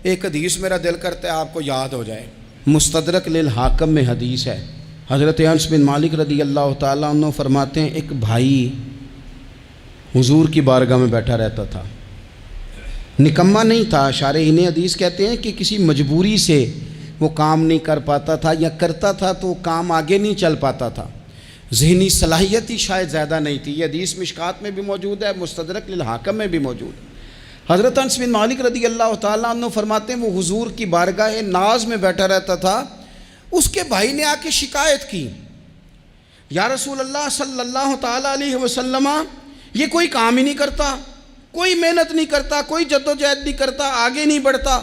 ایک حدیث میرا دل کرتا ہے آپ کو یاد ہو جائے، مستدرک للحاکم میں حدیث ہے۔ حضرت انس بن مالک رضی اللہ تعالیٰ عنہ فرماتے ہیں ایک بھائی حضور کی بارگاہ میں بیٹھا رہتا تھا، نکما نہیں تھا، شارحین حدیث کہتے ہیں کہ کسی مجبوری سے وہ کام نہیں کر پاتا تھا، یا کرتا تھا تو وہ کام آگے نہیں چل پاتا تھا، ذہنی صلاحیت ہی شاید زیادہ نہیں تھی۔ یہ حدیث مشکات میں بھی موجود ہے، مستدرک للحاکم میں بھی موجود ہے۔ حضرت انس بن مالک رضی اللہ تعالیٰ عنہ فرماتے ہیں وہ حضور کی بارگاہ ناز میں بیٹھا رہتا تھا، اس کے بھائی نے آ کے شکایت کی، یا رسول اللہ صلی اللہ تعالیٰ علیہ وسلم، یہ کوئی کام ہی نہیں کرتا، کوئی محنت نہیں کرتا، کوئی جدوجہد نہیں کرتا، آگے نہیں بڑھتا،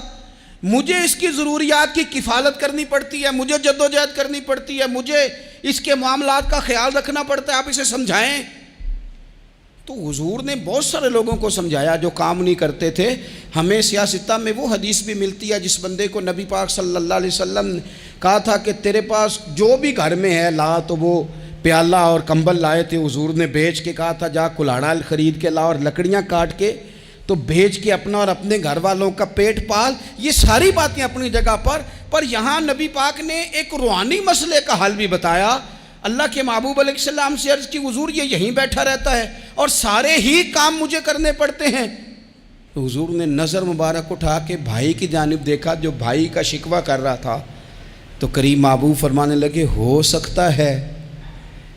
مجھے اس کی ضروریات کی کفالت کرنی پڑتی ہے، مجھے جدوجہد کرنی پڑتی ہے، مجھے اس کے معاملات کا خیال رکھنا پڑتا ہے، آپ اسے سمجھائیں۔ تو حضور نے بہت سارے لوگوں کو سمجھایا جو کام نہیں کرتے تھے۔ ہمیں سیاستہ میں وہ حدیث بھی ملتی ہے جس بندے کو نبی پاک صلی اللہ علیہ وسلم نے کہا تھا کہ تیرے پاس جو بھی گھر میں ہے لا، تو وہ پیالہ اور کمبل لائے تھے، حضور نے بیچ کے کہا تھا جا کلاڑا خرید کے لا اور لکڑیاں کاٹ کے تو بیچ کے اپنا اور اپنے گھر والوں کا پیٹ پال۔ یہ ساری باتیں اپنی جگہ پر یہاں نبی پاک نے ایک روحانی مسئلے کا حل بھی بتایا۔ اللہ کے محبوب علیہ السلام سے عرض کی حضور یہ یہیں بیٹھا رہتا ہے اور سارے ہی کام مجھے کرنے پڑتے ہیں۔ تو حضور نے نظر مبارک اٹھا کے بھائی کی جانب دیکھا جو بھائی کا شکوہ کر رہا تھا، تو قریب محبوب فرمانے لگے ہو سکتا ہے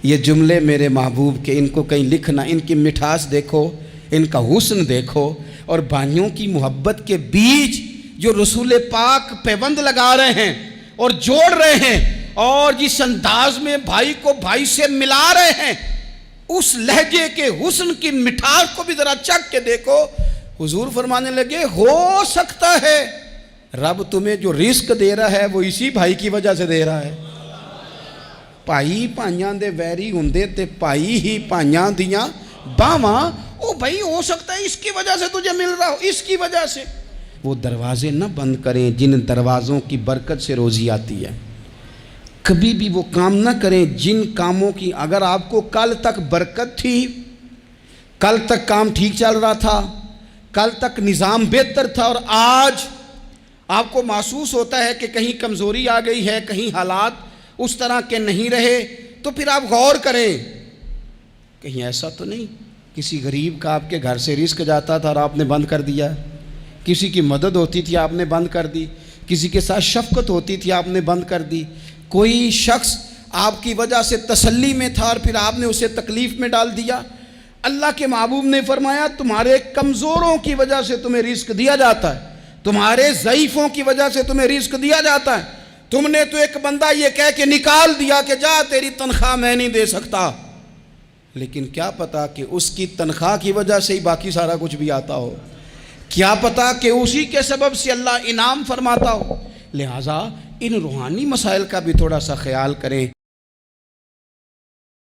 یہ جملے میرے محبوب کے، ان کو کہیں لکھنا، ان کی مٹھاس دیکھو، ان کا حسن دیکھو، اور بھائیوں کی محبت کے بیچ جو رسول پاک پیوند لگا رہے ہیں اور جوڑ رہے ہیں، اور جس انداز میں بھائی کو بھائی سے ملا رہے ہیں، اس لہجے کے حسن کی مٹھاس کو بھی ذرا چکھ کے دیکھو۔ حضور فرمانے لگے ہو سکتا ہے رب تمہیں جو رزق دے رہا ہے وہ اسی بھائی کی وجہ سے دے رہا ہے۔ بھائی پائیاں دے ویری ہوندے تے بھائی ہی پائیاں دیاں باواں، او بھائی ہو سکتا ہے اس کی وجہ سے تجھے مل رہا ہو، اس کی وجہ سے۔ وہ دروازے نہ بند کریں جن دروازوں کی برکت سے روزی آتی ہے، کبھی بھی وہ کام نہ کریں جن کاموں کی اگر آپ کو کل تک برکت تھی، کل تک کام ٹھیک چل رہا تھا، کل تک نظام بہتر تھا، اور آج آپ کو محسوس ہوتا ہے کہ کہیں کمزوری آ گئی ہے، کہیں حالات اس طرح کے نہیں رہے، تو پھر آپ غور کریں کہیں ایسا تو نہیں کسی غریب کا آپ کے گھر سے رزق جاتا تھا اور آپ نے بند کر دیا، کسی کی مدد ہوتی تھی آپ نے بند کر دی، کسی کے ساتھ شفقت ہوتی تھی آپ نے بند کر دی، کوئی شخص آپ کی وجہ سے تسلی میں تھا اور پھر آپ نے اسے تکلیف میں ڈال دیا۔ اللہ کے محبوب نے فرمایا تمہارے کمزوروں کی وجہ سے تمہیں رزق دیا جاتا ہے، تمہارے ضعیفوں کی وجہ سے تمہیں رزق دیا جاتا ہے۔ تم نے تو ایک بندہ یہ کہہ کے نکال دیا کہ جا تیری تنخواہ میں نہیں دے سکتا، لیکن کیا پتا کہ اس کی تنخواہ کی وجہ سے ہی باقی سارا کچھ بھی آتا ہو، کیا پتا کہ اسی کے سبب سے اللہ انعام فرماتا ہو۔ لہٰذا ان روحانی مسائل کا بھی تھوڑا سا خیال کریں۔